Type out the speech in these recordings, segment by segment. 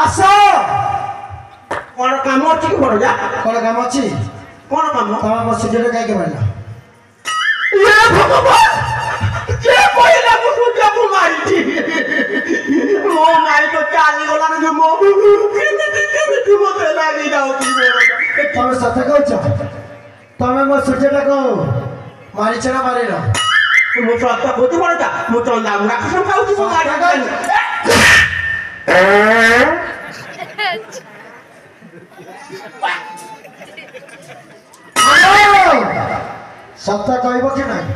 ଆସ କଣ କାମ ଅଛି କି ବଡ ଯା କଣ କାମ ଅଛି କଣ କାମ ତମେ ମୋ ସୂର୍ଯ୍ୟଟା କାହିଁକି ମାରିଲ ଏ ଭଗବାନ ଯେ କହିଲା ମୁଁ ସୂର୍ଯ୍ୟକୁ ମାରିଛି ମୋ ମାଇ ତ ଚାଲିଗଲାଣି ଯେ ମୋ କେମିତି ମୋତେ ଲାଗି ଯାଉଛି ତମେ ସତ କହୁଛ ତମେ ମୋ ସୂର୍ଯ୍ୟଟାକୁ ମାରିଛ ନା ମାରିନ ମୁଁ ସତ କହୁଛି ବଡ ମୁଁ ଚନ୍ଦା ରାକ୍ଷସ ଖାଉଛି ମୁଁ ମାରି सत्ता कहब कि नहीं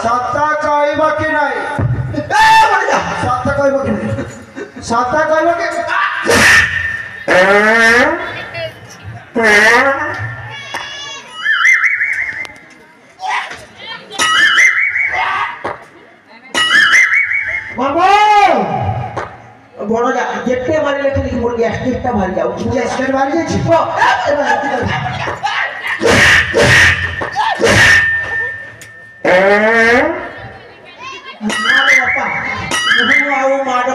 सत्ता कहब कि नहीं सत्ता कहब कि नहीं सत्ता कहब कि बड़ जा जेते मारे लेखली मोर गैस्ट्रिकटा मारि जाउ गैस्ट्रिक मारि जाय छी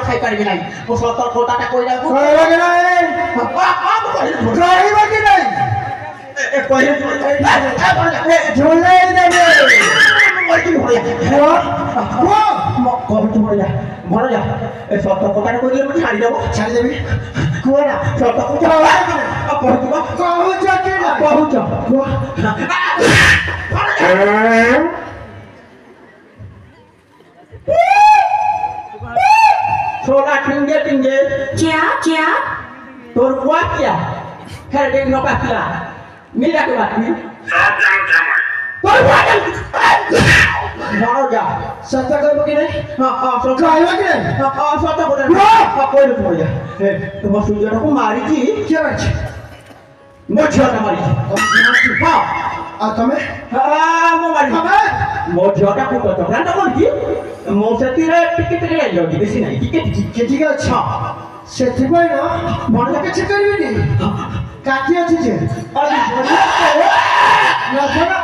खाई पारि नहीं वो सतर कोटाटा कइला को कहबा के नहीं कहबा के नहीं ए कहि झोले देबे मोर की भइया वो कब तू भर जा ए सतर कोटाटा कइले मु छाड़ी देबी कोना सतर कोटा कहू जा के ना कहू जा सोना टिंगे टिंगे क्या क्या तोर बुआ क्या खैर देख नो पाखला मिला के बात में तोर बुआ मारो जा सत्ता कहबो कि नहीं हां सत्ता कहबो कि नहीं हां सत्ता बोल हां कोई नहीं बोल जा ए तुम सुजड़ा को मारी थी क्या बात मो झियाटा मारी थी हां आ तमे हां मो मारी मो झियाटा को तो रांडा बोल की मो सेतिरे टिकट रे आइलो बेसी नहीं टिकट ठीक अच्छा सेति भाई ना मन के चेक करबी नी काठी अछि जे अरे ना सुना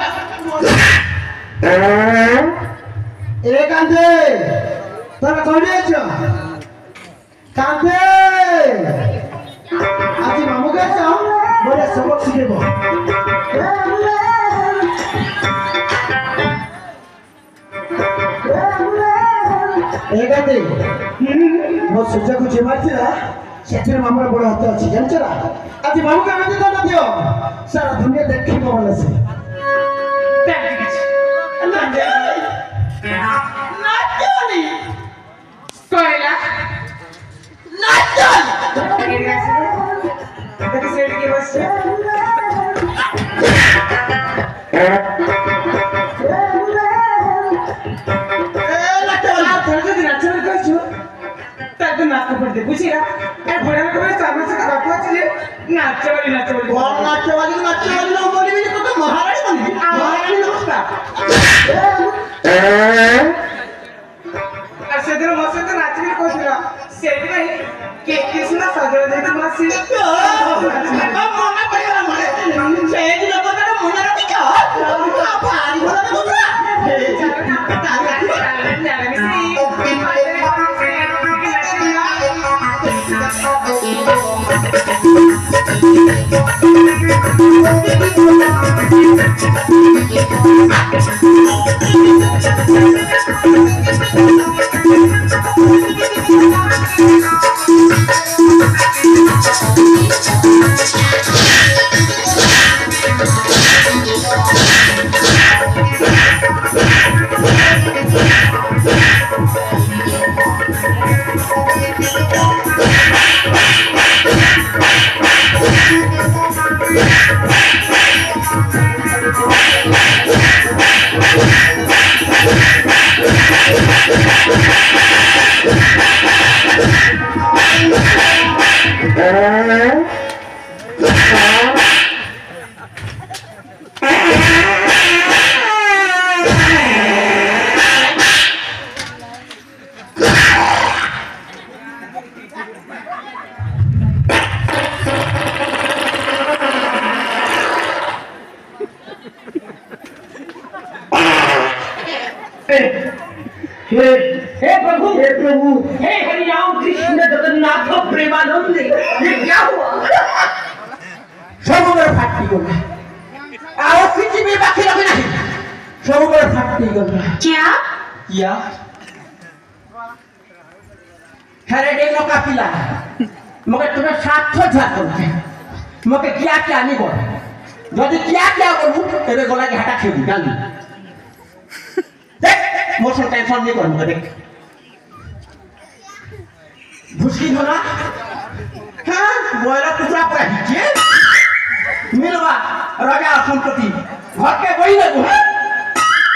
ए कांदे तोरा कोनी छ कांदे आज मामू के छ मोरे सबक सिखेबो मो सूर्य को मारला से मामूर बड़ हाथ अच्छी जानच आज मामू के दंड दियो सारा दुनिया देख भल से बुझिरा ए भड़ान को सामने से बात अछि नाचे वाली कौन नाचे वाली न बोली भी तो महारानी बनी महारानी नमस्कार से दिन मसे तो नाच भी कोथिरा से नहीं के कृष्ण सजो दे तो मसी अब मना कइला मरे से दिन लोग का मना रखी का भारी भला दूसरा हे चल ना Yeah. हे प्रभु हे हरिराम कृष्ण जगन्नाथ प्रेमानंद ये क्या हुआ सबुगर फाटी गला आओ पृथ्वी बाकी रखे नहीं सबुगर फाटी गला क्या हरे डेनो का पिला मगर तुम्हें साथ जा करते मगर क्या नहीं बोल यदि क्या बोलूं तेरे गला के हटा खेल डाल देख मोर टेंशन नहीं करूंगा देख भुसकी होना हाँ बोला कुतरा पर हिचे मिलवा राजा संपत्ति घर के वही लगो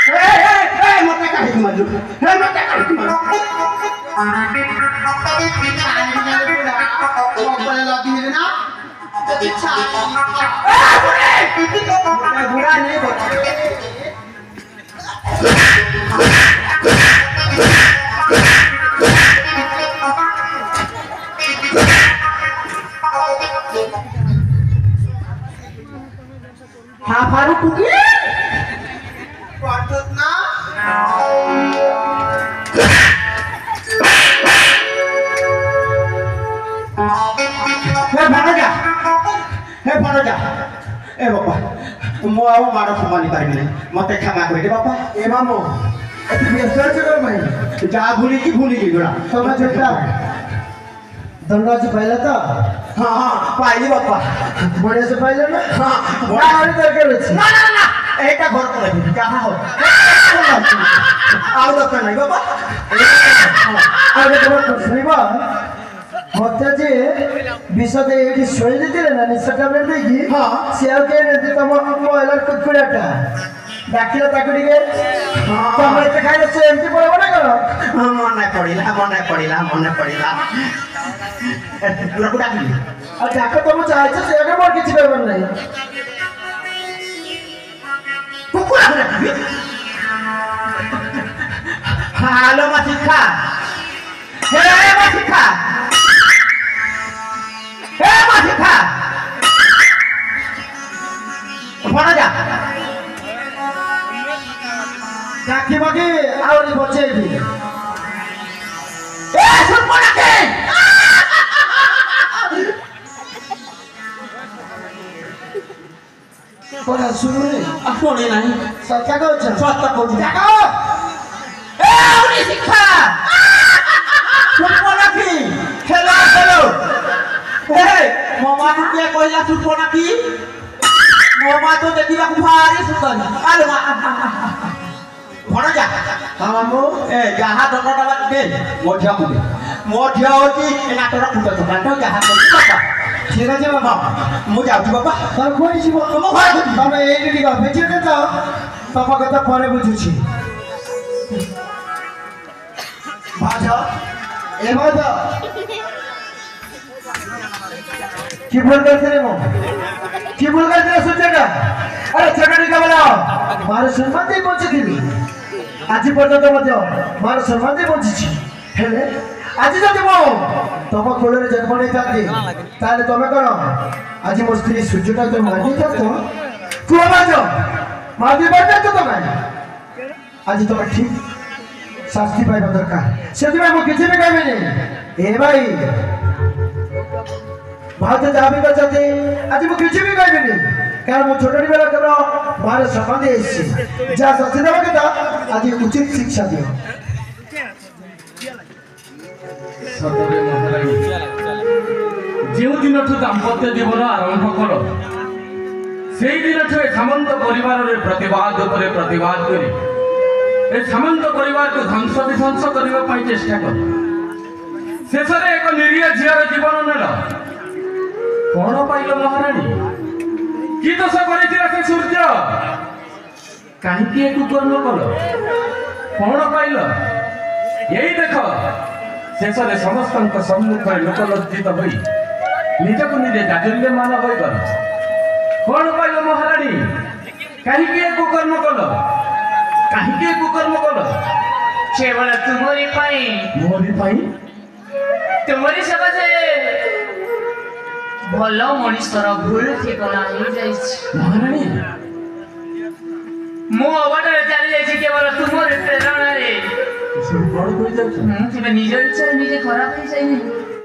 ए मत का हिच मत हे मत का हिच मत मोबाइल लगी है ना अच्छा बुरा नहीं बोल हाँ फारूक कुकी पढ़त ना हे भणजा ए बापा मो आउ मारो समानी पाइबी नहीं मते क्षमा कर दे बापा ए मामू एती व्यस्त कर भाई जा भूली की गोड़ा समय चलता धनराज पहले तो हाँ पाइली बापा बड़े से पहले ना हाँ बड़ा हरी तरह के ना एटा घर पर कहाँ हो आउ दरकार नहीं बापा आगे खबर नहीं बा मते जे विषय एटी सोई देतिले ना निशा टैबलेट देगी हां सेव के ने तम मोबाइल कुकुड़ाटा डाकिला ताकु टिके तम एते खाइले से एमती पड़बो ना करो मने पड़िला पूरा पूरा की आ डाको तम चाहे से आगे मोर किछि करबन नहीं कुकुरा पूरा की हालो मासिखा हे मासिखा हे मासिखा भणजा डाकी मगे आवरी बचेबी ए सुन के कोना सुनुनी अपने नहीं सत्ता कहछ सत्ता कहू जाको ए आवरी शिक्षा सुन की खेलो हे मामा तू क्या कहला सुन की मामा तो देखिबा भारी सुतन आलो भणजा हां मामू ए जहा दंडा दे मध्य होची एना तोरा कुटा तो जहा बाबा ठीक আছে বাবা मु जाउची बाबा তার কই জীব मु घर को তবে এই দিকে বেঁচে কে যাও তবে কথা পরে বুঝুছি বাজা এ বাজা কি ভুল করছে রে মো কি ভুল করছে রে সুচেটা আরে ছোটটি কা বলাও মার সম্মান দিয়ে বলছিলি আজি পর্যন্ত মধ্যে মার সম্মান দিয়ে বলছিছি হেলে আজি যদি মো তব কোলের জন্ম নেই থাকি তাহলে তবে করো আজি মোর স্ত্রী সূর্যটা তো মারি থাকতো তুই বাজো মারি বাজা তো তোমায় আজি তোমার ঠিক শাস্তি পাইবা দরকার সেদিন আমি কিছু কামে নেই এ ভাই ভাত যাবি বাঁচাতে আজ আমি কিছু কামে নেই কারণ মো ছোটটি বেলা কেন মার সম্মান দিয়ে এসেছি যা শাস্তি দেওয়া কথা আজ উচিত শিক্ষা দিও ସତରେ ମହାରାଣୀ ଯେଉଁ ଦିନଠୁ ଦାମ୍ପତ୍ୟ ଜୀବନ ଆରମ୍ଭ କଲ ସେହି ଦିନଠୁ ଏ ସାମନ୍ତ ପରିବାରରେ ପ୍ରତିବାଦ ଉପରେ ପ୍ରତିବାଦ କରି ଏ ସାମନ୍ତ ପରିବାରକୁ ଧ୍ୱଂସ ବିଧ୍ୱଂସ କରିବା ପାଇଁ ଚେଷ୍ଟା କଲ ଶେଷରେ ଏକ ନିରୀହ ଝିଅର ଜୀବନ ନେଲ କଣ ପାଇଲ ମହାରାଣୀ କି ଦୋଷ କରିଥିଲା ସେ ସୂର୍ଯ୍ୟ କାହିଁକି ଏ କୁକର୍ମ କଲ କଣ ପାଇଲ ଏଇ ଦେଖ ଶେଷରେ ସମସ୍ତଙ୍କ ସମ୍ମୁଖରେ ଲୋକଲଜ୍ଜିତ ହୋଇ ନିଜକୁ ନିଜେ ଜାଜଲ୍ୟମାନ ହୋଇଗଲ କଣ ପାଇଲ ମହାରାଣୀ କାହିଁକି ଏ କୁକର୍ମ କଲ କାହିଁକି ଏ କୁକର୍ମ କଲ केवल तुम्हारी पाई ମୋରି ପାଇଁ तुम्हारी सकाशे भल मनीषर भूल ठिकाना हो जाए ମହାରାଣୀ मु अबाटर चली जाए केवल तुम्हारी प्रेरणा रे ସବୁ କଣ କରିଯାଉଛ? କେବେ ନିଜ ଇଚ୍ଛାରେ ନିଜେ ଖରାପ ହେଇଯାଇନି।